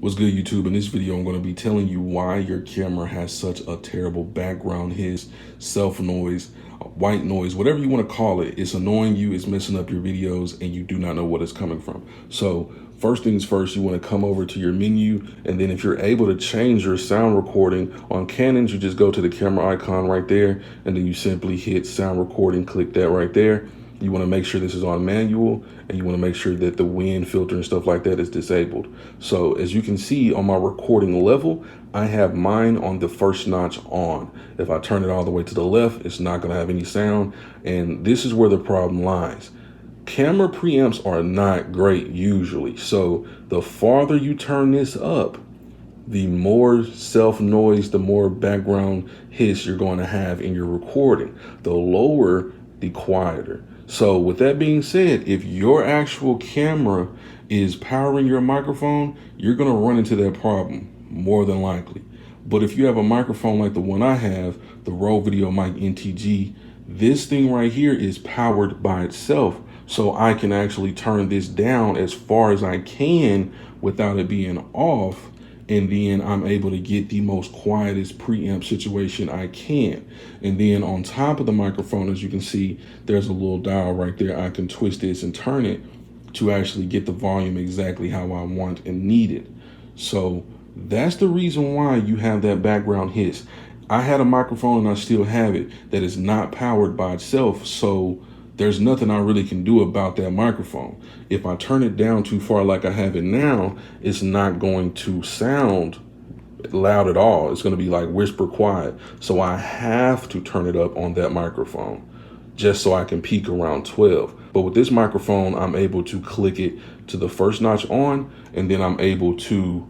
What's good, YouTube? In this video, I'm going to be telling you why your camera has such a terrible background hiss, self noise, white noise, whatever you want to call it. It's annoying you, it's messing up your videos, and you do not know what it's coming from. So first things first, you want to come over to your menu, and then if you're able to change your sound recording on Canons, you just go to the camera icon right there, and then you simply hit sound recording, click that right there. You want to make sure this is on manual, and you want to make sure that the wind filter and stuff like that is disabled. So as you can see on my recording level, I have mine on the first notch on. If I turn it all the way to the left, it's not going to have any sound. And this is where the problem lies. Camera preamps are not great usually. So the farther you turn this up, the more self noise, the more background hiss you're going to have in your recording. The lower, the quieter. So with that being said, if your actual camera is powering your microphone, you're going to run into that problem more than likely. But if you have a microphone like the one I have, the Rode Video Mic NTG, this thing right here is powered by itself. So I can actually turn this down as far as I can without it being off. And then I'm able to get the most quietest preamp situation I can. And then on top of the microphone, as you can see, there's a little dial right there. I can twist this and turn it to actually get the volume exactly how I want and need it. So that's the reason why you have that background hiss. I had a microphone, and I still have it, that is not powered by itself. So there's nothing I really can do about that microphone. If I turn it down too far like I have it now, it's not going to sound loud at all. It's going to be like whisper quiet. So I have to turn it up on that microphone just so I can peak around 12. But with this microphone, I'm able to click it to the first notch on, and then I'm able to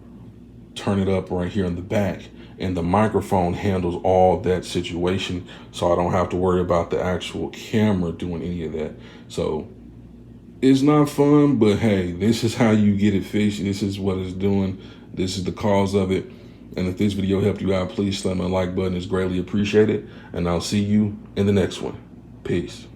turn it up right here in the back. And the microphone handles all that situation, so I don't have to worry about the actual camera doing any of that. So it's not fun, but hey, this is how you get it fixed. This is what it's doing. This is the cause of it. And if this video helped you out, please slam the like button. It's greatly appreciated. And I'll see you in the next one. Peace.